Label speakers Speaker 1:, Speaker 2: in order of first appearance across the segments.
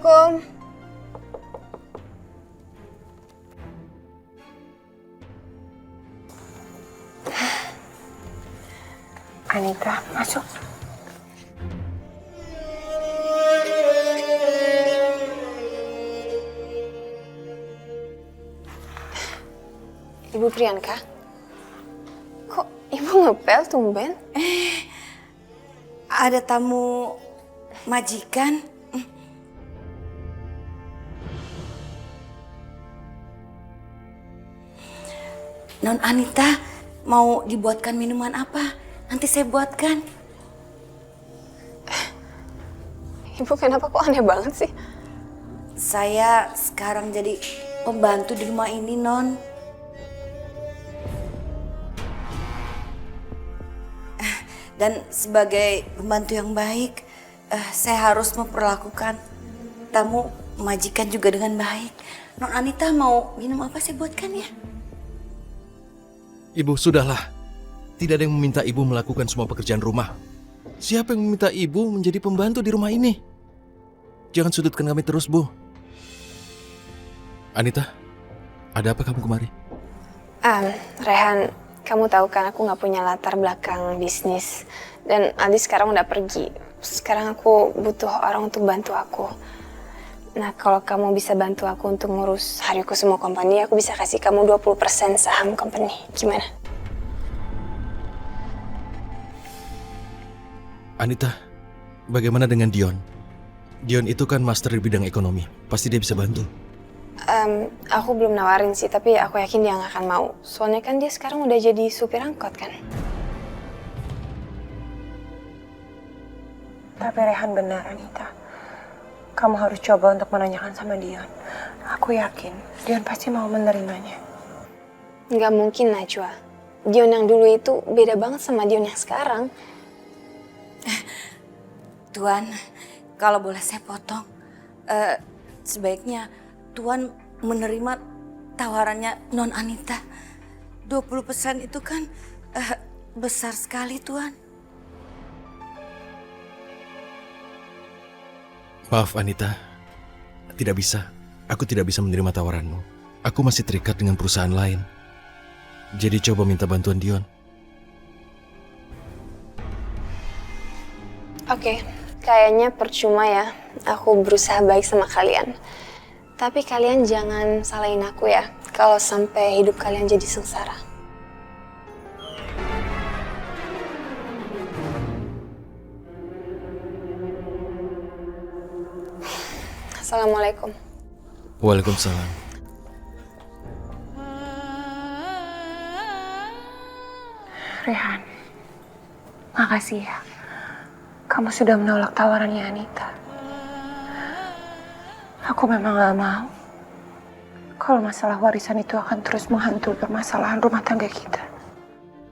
Speaker 1: Assalamualaikum. Anita, masuk. Ibu Priyanka? Kok ibu ngepel tumben?
Speaker 2: Ada tamu majikan. Non Anita mau dibuatkan minuman apa? Nanti saya buatkan.
Speaker 1: Ibu kenapa kok aneh banget sih?
Speaker 2: Saya sekarang jadi pembantu di rumah ini, Non. Dan sebagai pembantu yang baik, saya harus memperlakukan tamu majikan juga dengan baik. Non Anita mau minum apa saya buatkan ya?
Speaker 3: Ibu, sudahlah. Tidak ada yang meminta ibu melakukan semua pekerjaan rumah. Siapa yang meminta ibu menjadi pembantu di rumah ini? Jangan sudutkan kami terus, Bu. Anita, ada apa kamu kemari?
Speaker 1: Rehan, kamu tahu kan aku nggak punya latar belakang bisnis. Dan Aldi sekarang udah pergi. Sekarang aku butuh orang untuk bantu aku. Nah, kalau kamu bisa bantu aku untuk ngurus Hariku Semua Company, aku bisa kasih kamu 20% saham company. Gimana?
Speaker 3: Anita, bagaimana dengan Dion? Dion itu kan master di bidang ekonomi. Pasti dia bisa bantu.
Speaker 1: Aku belum nawarin sih, tapi aku yakin dia nggak akan mau. Soalnya kan dia sekarang udah jadi supir angkot kan.
Speaker 4: Tapi Rehan benar, Anita. Kamu harus coba untuk menanyakan sama Dion. Aku yakin Dion pasti mau menerimanya.
Speaker 1: Nggak mungkin, Najwa. Dion yang dulu itu beda banget sama Dion yang sekarang.
Speaker 2: Tuan, kalau boleh saya potong, sebaiknya Tuan menerima tawarannya Non Anita. 20% itu kan besar sekali, Tuan.
Speaker 3: Maaf, Anita. Tidak bisa. Aku tidak bisa menerima tawaranmu. Aku masih terikat dengan perusahaan lain. Jadi coba minta bantuan Dion.
Speaker 1: Oke, kayaknya percuma ya. Aku berusaha baik sama kalian. Tapi kalian jangan salahin aku ya. Kalau sampai hidup kalian jadi sengsara. Assalamualaikum.
Speaker 3: Waalaikumsalam.
Speaker 4: Rehan, makasih ya. Kamu sudah menolak tawarannya Anita. Aku memang gak mau kalau masalah warisan itu akan terus menghantui permasalahan rumah tangga kita.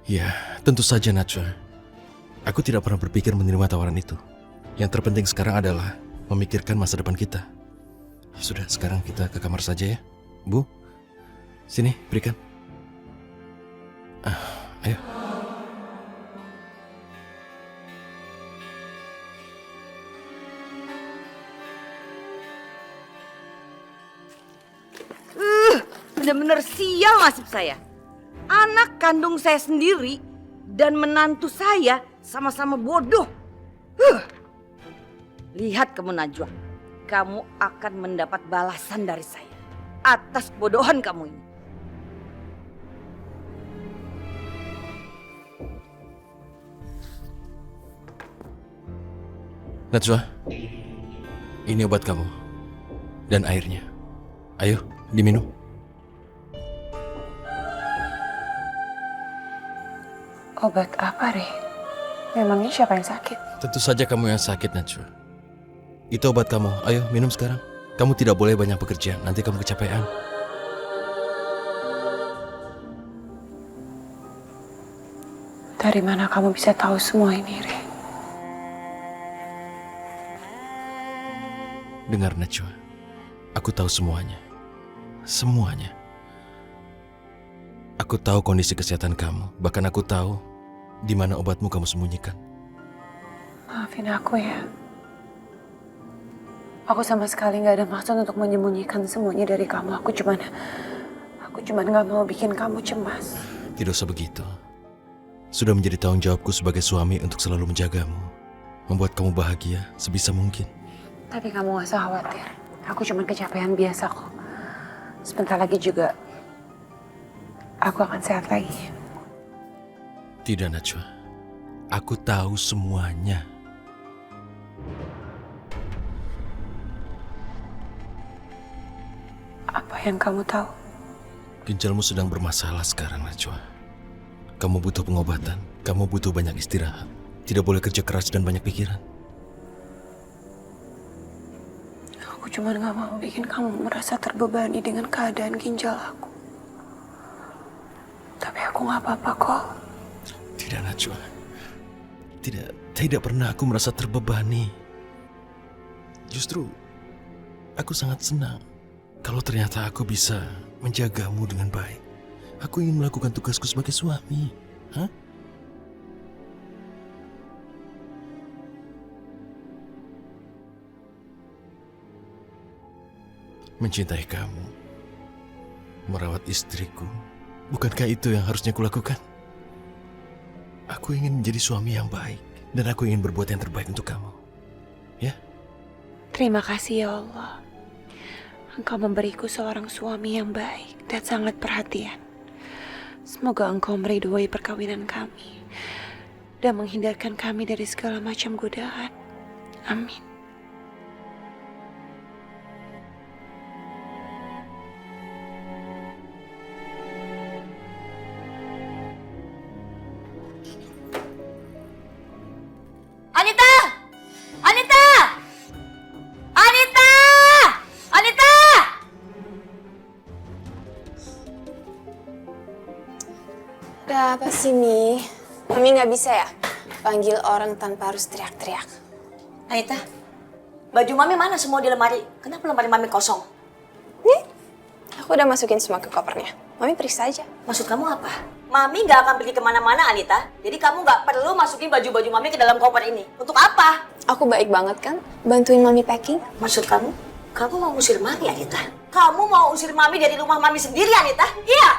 Speaker 3: Ya, tentu saja, Najwa. Aku tidak pernah berpikir menerima tawaran itu. Yang terpenting sekarang adalah memikirkan masa depan kita. Sudah, sekarang kita ke kamar saja ya. Bu, sini, berikan. Ayo.
Speaker 5: Benar-benar sial nasib saya. Anak kandung saya sendiri dan menantu saya sama-sama bodoh. Lihat kamu Najwa, kamu akan mendapat balasan dari saya atas kebodohan kamu ini.
Speaker 3: Najwa, ini obat kamu dan airnya. Ayo, diminum.
Speaker 4: Obat apa, Re? Memangnya siapa yang sakit?
Speaker 3: Tentu saja kamu yang sakit, Najwa. Itu obat kamu. Ayo, minum sekarang. Kamu tidak boleh banyak bekerja, nanti kamu kecapean.
Speaker 4: Dari mana kamu bisa tahu semua ini, Re?
Speaker 3: Dengar, Najwa. Aku tahu semuanya. Semuanya. Aku tahu kondisi kesehatan kamu. Bahkan aku tahu di mana obatmu kamu sembunyikan.
Speaker 4: Maafin aku ya. Aku sama sekali nggak ada maksud untuk menyembunyikan semuanya dari kamu. Aku cuman nggak mau bikin kamu cemas.
Speaker 3: Tidak usah begitu. Sudah menjadi tanggung jawabku sebagai suami untuk selalu menjagamu, membuat kamu bahagia sebisa mungkin.
Speaker 4: Tapi kamu gak usah khawatir. Aku cuman kecapean biasa kok. Sebentar lagi juga aku akan sehat lagi.
Speaker 3: Tidak, Najwa. Aku tahu semuanya.
Speaker 4: Apa yang kamu tahu?
Speaker 3: Ginjalmu sedang bermasalah sekarang, Najwa. Kamu butuh pengobatan. Kamu butuh banyak istirahat. Tidak boleh kerja keras dan banyak pikiran.
Speaker 4: Aku cuma gak mau bikin kamu merasa terbebani dengan keadaan ginjal aku. Tapi aku gak apa-apa kok.
Speaker 3: Tidak, Najwa. Tidak pernah aku merasa terbebani. Justru, aku sangat senang kalau ternyata aku bisa menjagamu dengan baik. Aku ingin melakukan tugasku sebagai suami. Hah? Mencintai kamu, merawat istriku, bukankah itu yang harusnya kulakukan? Aku ingin menjadi suami yang baik, dan aku ingin berbuat yang terbaik untuk kamu. Ya?
Speaker 4: Terima kasih ya Allah. Engkau memberiku seorang suami yang baik dan sangat perhatian. Semoga Engkau meridhoi perkawinan kami dan menghindarkan kami dari segala macam godaan. Amin.
Speaker 2: Anita! Anita! Anita! Anita!
Speaker 1: Ada apa sih, Mi? Mami nggak bisa ya panggil orang tanpa harus teriak-teriak?
Speaker 2: Anita, baju mami mana semua di lemari? Kenapa lemari mami kosong?
Speaker 1: Nih, aku udah masukin semua ke kopernya. Mami periksa aja.
Speaker 2: Maksud kamu apa? Mami nggak akan pergi kemana-mana, Anita. Jadi kamu nggak perlu masukin baju-baju mami ke dalam koper ini. Untuk apa?
Speaker 1: Aku baik banget kan, bantuin Mami packing.
Speaker 2: Maksud kamu? Kamu mau usir mami, Anita? Kamu mau usir mami dari rumah mami sendiri, Anita? Iya!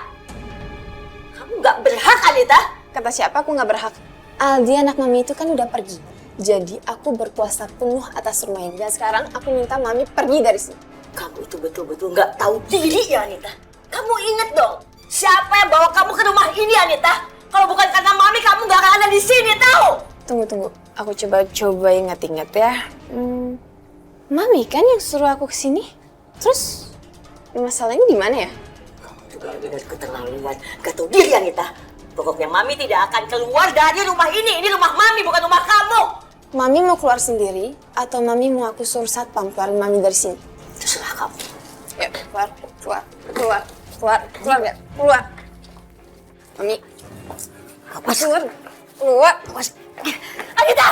Speaker 2: Kamu nggak berhak, Anita.
Speaker 1: Kata siapa aku nggak berhak? Aldi anak Mami itu kan udah pergi. Jadi aku berkuasa penuh atas rumah ini. Dan sekarang aku minta Mami pergi dari sini.
Speaker 2: Kamu itu betul-betul nggak tahu diri ya, Anita. Kamu inget dong, siapa yang bawa kamu ke rumah ini, Anita? Kalau bukan karena mami, kamu nggak akan ada di sini, tahu?
Speaker 1: Tunggu. Aku coba ingat-ingat ya. Mami kan yang suruh aku kesini. Terus masalahnya di mana ya?
Speaker 2: Kamu juga benar keterlaluan. Gak tahu diri, Anita. Pokoknya mami tidak akan keluar dari rumah ini. Ini rumah mami, bukan rumah kamu.
Speaker 1: Mami mau keluar sendiri atau Mami mau aku suruh satpam keluarin Mami dari sini?
Speaker 2: Terserah kamu.
Speaker 1: Ya, keluar nggak? Keluar. Mami, keluar.
Speaker 2: Anita!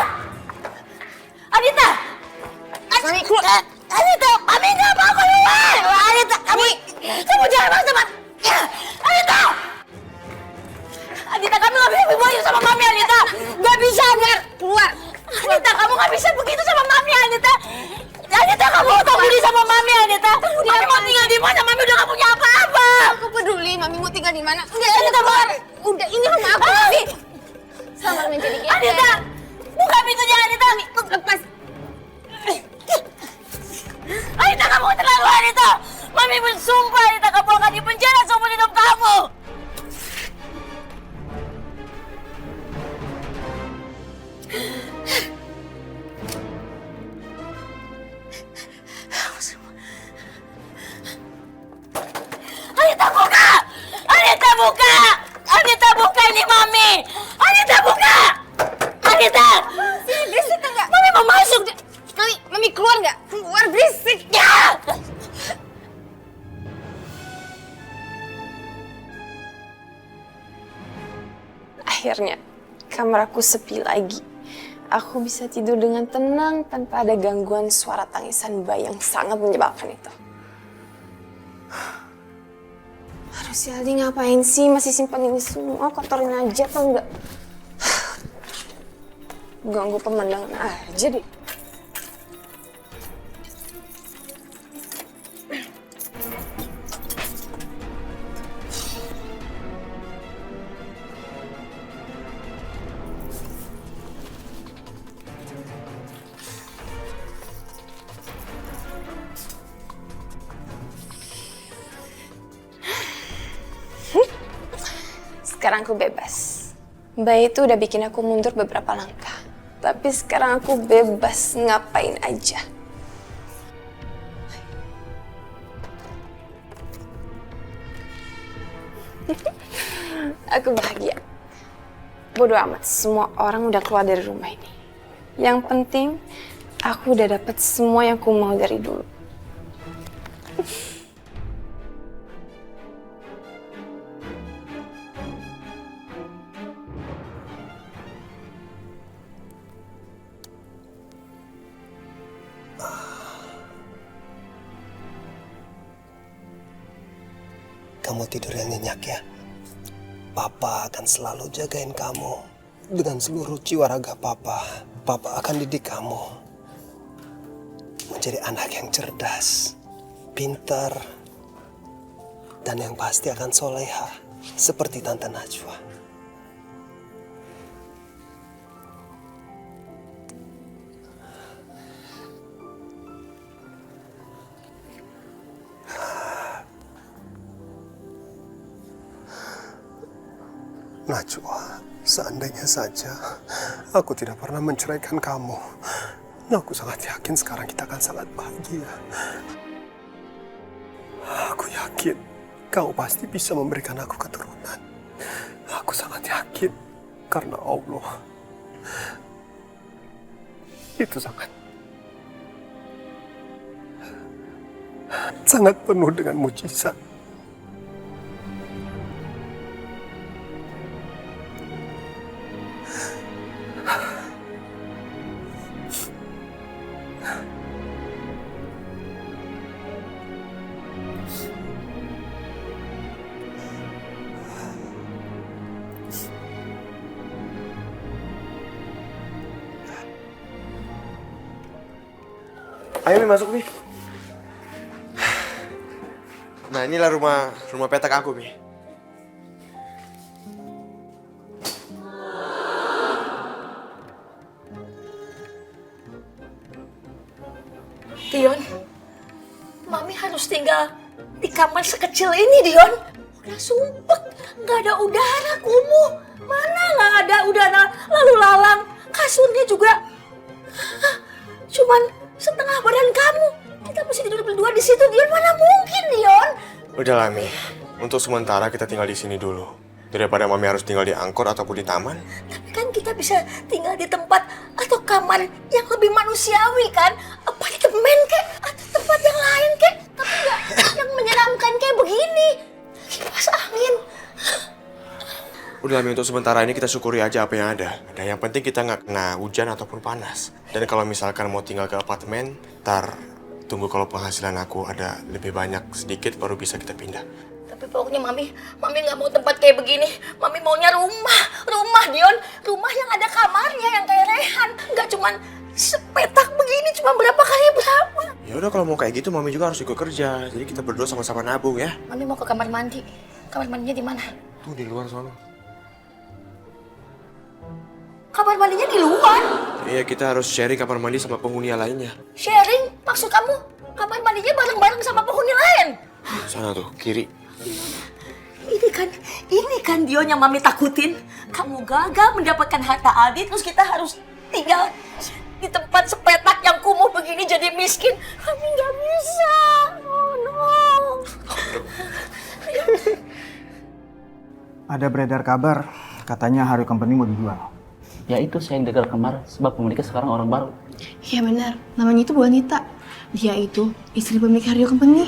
Speaker 2: Anita!
Speaker 1: Mami, keluar.
Speaker 2: Anita, mami nggak mau keluar. Anita, kamu jangan macam-macam. Anita! Anita, kamu nggak bisa begitu sama mami, Anita. Nggak bisa,
Speaker 1: Keluar.
Speaker 2: Anita, kamu nggak bisa begitu sama mami, Anita. Anita, kamu tahu diri sama mami, Anita. Mami mau tinggal di mana? Mami udah nggak punya apa-apa.
Speaker 1: Aku peduli Mami mau tinggal di mana.
Speaker 2: Anita, keluar.
Speaker 1: Udah, ini rumah aku sih. Selamat menjadi gebetan.
Speaker 2: Anita, buka pintunya, Anita.
Speaker 1: Lepas.
Speaker 2: Anita, kamu terlalu, Anita. Mami bersumpah, Anita, kamu akan dipenjara seumur hidup kamu. Anita, buka! Anita, buka! Anita, buka, ini Mami! Anita, buka! Anita!
Speaker 1: Sini berisik enggak?
Speaker 2: Mami mau masuk!
Speaker 1: Mami keluar nggak? Keluar berisik.
Speaker 2: Ya!
Speaker 1: Akhirnya kamar aku sepi lagi. Aku bisa tidur dengan tenang tanpa ada gangguan suara tangisan bayi yang sangat menyebalkan itu. Aduh, si Aldi ngapain sih masih simpan ini semua? Kotorin aja atau enggak? Ganggu pemandangan aja deh. sekarang aku bebas. Mbak itu udah bikin aku mundur beberapa langkah. Tapi sekarang aku bebas ngapain aja. Aku bahagia. Bodoh amat, semua orang udah keluar dari rumah ini. Yang penting, aku udah dapet semua yang aku mau dari dulu.
Speaker 6: Kamu tidur yang nyenyak ya. Papa akan selalu jagain kamu. Dengan seluruh jiwa raga Papa. Papa akan didik kamu menjadi anak yang cerdas, pintar, dan yang pasti akan soleha seperti Tante Najwa. Najwa, seandainya saja aku tidak pernah menceraikan kamu, aku sangat yakin sekarang kita akan sangat bahagia. Aku yakin kau pasti bisa memberikan aku keturunan. Aku sangat yakin karena Allah itu sangat penuh dengan mukjizat.
Speaker 7: Ayo Mi, masuk Mi. Nah inilah rumah petak aku Mi.
Speaker 8: Dion, Mami harus tinggal di kamar sekecil ini, Dion. Udah sumpek, nggak ada udara, kumuh. Mana nggak ada udara lalu lalang. Kasurnya juga cuman setengah badan kamu. Kita mesti tidur berdua di situ, Dion. Mana mungkin, Dion?
Speaker 7: Udahlah Mi, untuk sementara kita tinggal di sini dulu. Daripada Mami harus tinggal di angkot ataupun di taman.
Speaker 8: Tapi kan kita bisa tinggal di tempat atau kamar yang lebih manusiawi kan? Apartemen kek, atau tempat yang lain kek. Tapi nggak yang menyeramkan kayak begini. Kipas angin.
Speaker 7: Udahlah Mi, untuk sementara ini kita syukuri aja apa yang ada. Dan yang penting kita nggak kena hujan ataupun panas. Dan kalau misalkan mau tinggal ke apartemen, ntar tunggu kalau penghasilan aku ada lebih banyak sedikit baru bisa kita pindah.
Speaker 8: Tapi pokoknya Mami nggak mau tempat kayak begini. Mami maunya rumah Dion. Rumah yang ada kamarnya, yang kayak Rehan. Nggak cuman sepetak begini, cuma berapa kali berapa.
Speaker 7: Ya udah kalau mau kayak gitu Mami juga harus ikut kerja. Jadi kita berdua sama-sama nabung ya.
Speaker 8: Mami mau ke kamar mandi. Kamar mandinya di mana?
Speaker 7: Tuh di luar sana.
Speaker 8: Kamar mandinya di luar.
Speaker 7: Iya, kita harus sharing kamar mandi sama penghuni yang lainnya.
Speaker 8: Sharing? Maksud kamu kamar mandinya bareng-bareng sama penghuni lain?
Speaker 7: Sana tuh, kiri.
Speaker 8: Ini kan Dion yang Mami takutin. Kamu gagal mendapatkan harta Aldi, terus kita harus tinggal di tempat sepetak yang kumuh begini jadi miskin. Kami nggak bisa. Oh no.
Speaker 9: Ada beredar kabar, katanya Haryo Company mau dijual.
Speaker 10: Ya itu saya yang gagal kemar sebab pemiliknya sekarang orang baru.
Speaker 11: Iya benar, namanya itu Bu Anita. Dia itu istri pemilik Haryo Company.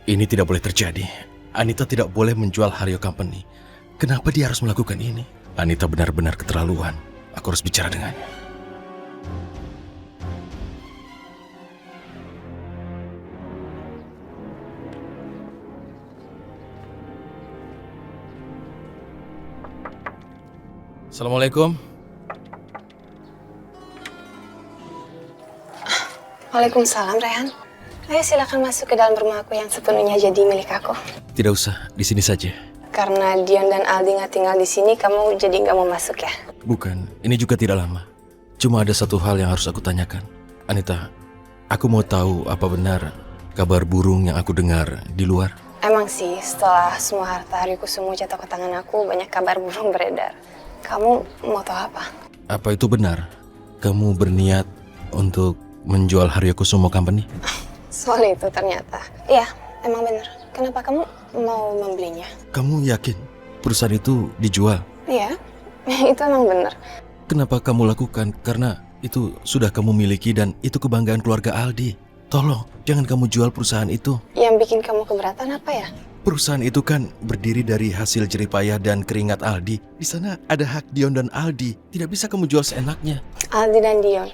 Speaker 3: Ini tidak boleh terjadi. Anita tidak boleh menjual Haryo Company. Kenapa dia harus melakukan ini? Anita benar-benar keterlaluan. Aku harus bicara dengannya. Assalamualaikum.
Speaker 1: Waalaikumsalam, Rehan. Ayo silakan masuk ke dalam rumah aku yang sepenuhnya jadi milik aku.
Speaker 3: Tidak usah, di sini saja.
Speaker 1: Karena Dion dan Aldi nggak tinggal di sini, kamu jadi nggak mau masuk ya?
Speaker 3: Bukan, ini juga tidak lama. Cuma ada satu hal yang harus aku tanyakan. Anita, aku mau tahu apa benar kabar burung yang aku dengar di luar?
Speaker 1: Emang sih, setelah semua harta Haryokusumo jatuh ke tangan aku, banyak kabar burung beredar. Kamu mau tahu apa?
Speaker 3: Apa itu benar? Kamu berniat untuk menjual Haryokusumo Company?
Speaker 1: Soal itu ternyata. Iya, emang benar. Kenapa kamu mau membelinya?
Speaker 3: Kamu yakin perusahaan itu dijual?
Speaker 1: Iya, itu emang benar.
Speaker 3: Kenapa kamu lakukan? Karena itu sudah kamu miliki dan itu kebanggaan keluarga Aldi. Tolong, jangan kamu jual perusahaan itu.
Speaker 1: Yang bikin kamu keberatan apa ya?
Speaker 3: Perusahaan itu kan berdiri dari hasil jeripayah dan keringat Aldi. Di sana ada hak Dion dan Aldi. Tidak bisa kamu jual seenaknya.
Speaker 1: Aldi dan Dion.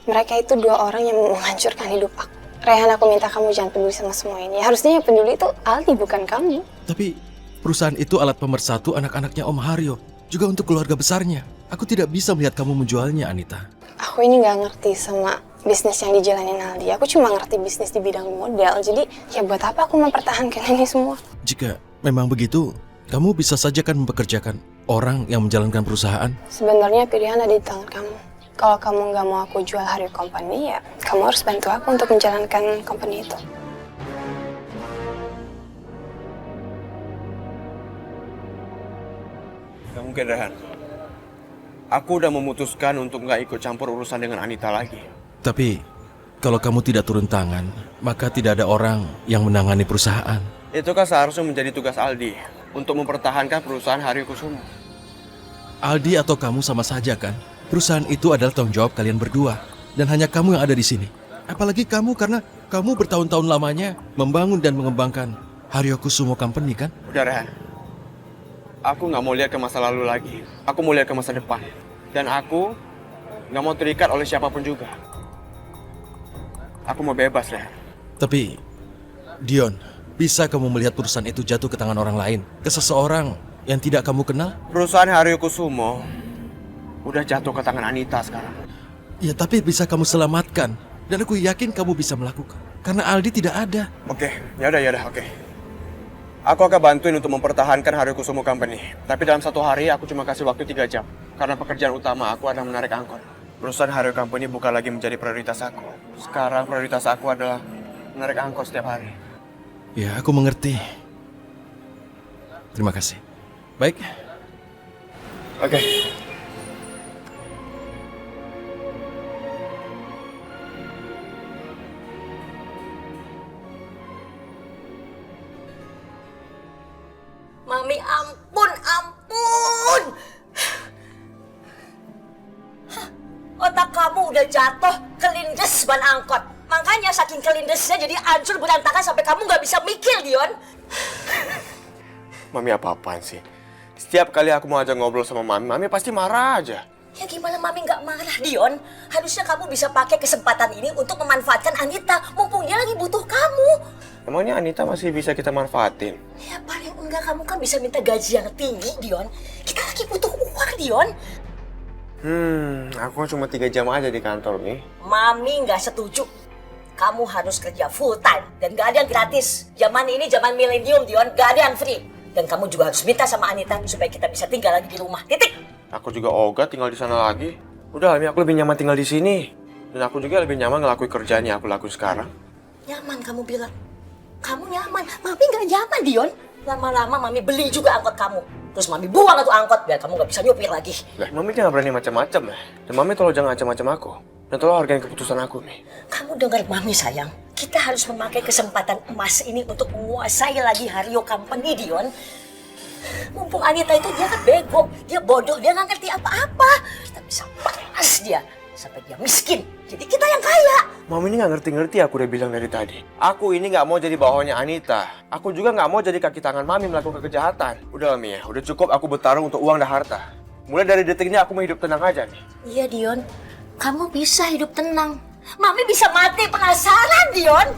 Speaker 1: Mereka itu dua orang yang menghancurkan hidup aku. Rehan, aku minta kamu jangan peduli sama semua ini. Harusnya yang peduli itu Aldi, bukan kamu.
Speaker 3: Tapi perusahaan itu alat pemersatu anak-anaknya Om Haryo. Juga untuk keluarga besarnya. Aku tidak bisa melihat kamu menjualnya, Anita.
Speaker 1: Aku ini nggak ngerti sama bisnis yang dijalanin Aldi. Aku cuma ngerti bisnis di bidang modal. Jadi ya buat apa aku mempertahankan ini semua?
Speaker 3: Jika memang begitu, kamu bisa saja kan mempekerjakan orang yang menjalankan perusahaan.
Speaker 1: Sebenarnya pilihan ada di tangan kamu. Kalau kamu nggak mau aku jual Haryo Company, ya kamu harus bantu aku untuk menjalankan company itu.
Speaker 7: Gak mungkin, Rehan. Aku udah memutuskan untuk nggak ikut campur urusan dengan Anita lagi.
Speaker 3: Tapi kalau kamu tidak turun tangan, maka tidak ada orang yang menangani perusahaan.
Speaker 7: Itu kan seharusnya menjadi tugas Aldi untuk mempertahankan perusahaan Haryokusumo.
Speaker 3: Aldi atau kamu sama saja kan? Perusahaan itu adalah tanggung jawab kalian berdua. Dan hanya kamu yang ada di sini. Apalagi kamu karena kamu bertahun-tahun lamanya membangun dan mengembangkan Haryokusumo Company kan?
Speaker 7: Udah, Rehan. Aku nggak mau lihat ke masa lalu lagi. Aku mau lihat ke masa depan. Dan aku nggak mau terikat oleh siapapun juga. Aku mau bebas, Rehan.
Speaker 3: Tapi, Dion, bisa kamu melihat perusahaan itu jatuh ke tangan orang lain? Ke seseorang yang tidak kamu kenal?
Speaker 7: Perusahaan Haryokusumo udah jatuh ke tangan Anita sekarang.
Speaker 3: Ya, tapi bisa kamu selamatkan. Dan aku yakin kamu bisa melakukan. Karena Aldi tidak ada.
Speaker 7: Oke, yaudah, oke. Aku akan bantuin untuk mempertahankan Haryokusumo Company. Tapi dalam 1 hari aku cuma kasih waktu 3 jam. Karena pekerjaan utama aku adalah menarik angkot. Perusahaan Haryo Company bukan lagi menjadi prioritas aku. Sekarang prioritas aku adalah menarik angkot setiap hari.
Speaker 3: Ya, aku mengerti. Terima kasih. Baik.
Speaker 7: Oke.
Speaker 8: Mami, ampun. Hah, otak kamu udah jatuh kelindes ban angkot. Makanya saking kelindesnya jadi hancur berantakan sampai kamu nggak bisa mikir, Dion.
Speaker 7: Mami apa-apaan sih? Setiap kali aku mau ajak ngobrol sama Mami pasti marah aja.
Speaker 8: Ya gimana Mami nggak marah, Dion? Harusnya kamu bisa pakai kesempatan ini untuk memanfaatkan Anita, mumpung dia lagi butuh kamu.
Speaker 7: Emangnya Anita masih bisa kita manfaatin?
Speaker 8: Ya paling enggak kamu kan bisa minta gaji yang tinggi, Dion. Kita lagi butuh uang, Dion.
Speaker 7: Aku cuma 3 jam aja di kantor nih.
Speaker 8: Mami nggak setuju. Kamu harus kerja full time dan gak ada yang gratis. Zaman ini zaman milenium, Dion, gak ada yang free. Dan kamu juga harus minta sama Anita supaya kita bisa tinggal lagi di rumah. Titik.
Speaker 7: Aku juga ogah tinggal di sana lagi. Udah, Ami, aku lebih nyaman tinggal di sini. Dan aku juga lebih nyaman ngelakuin kerjaan yang aku lakuin sekarang.
Speaker 8: Nyaman kamu bilang. Kamu nyaman. Mami gak nyaman, Dion. Lama-lama Mami beli juga angkot kamu. Terus Mami buang tuh angkot biar kamu gak bisa nyupir lagi.
Speaker 7: Lah, Mami jangan berani macam-macam ya. Dan Mami tolong jangan macam-macam aku. Dan tolong hargain keputusan aku nih.
Speaker 8: Kamu dengar Mami sayang. Kita harus memakai kesempatan emas ini untuk menguasai lagi Haryo Company, Dion. Mumpung Anita itu dia kan bego, dia bodoh, dia nggak ngerti apa-apa. Kita bisa balas dia sampai dia miskin. Jadi kita yang kaya.
Speaker 7: Mami ini nggak ngerti-ngerti aku udah bilang dari tadi. Aku ini nggak mau jadi bawahannya Anita. Aku juga nggak mau jadi kaki tangan Mami melakukan kejahatan. Udah Mami ya, udah cukup aku bertarung untuk uang dan harta. Mulai dari detik ini aku mau hidup tenang aja nih.
Speaker 8: Iya Dion, kamu bisa hidup tenang. Mami bisa mati penasaran Dion.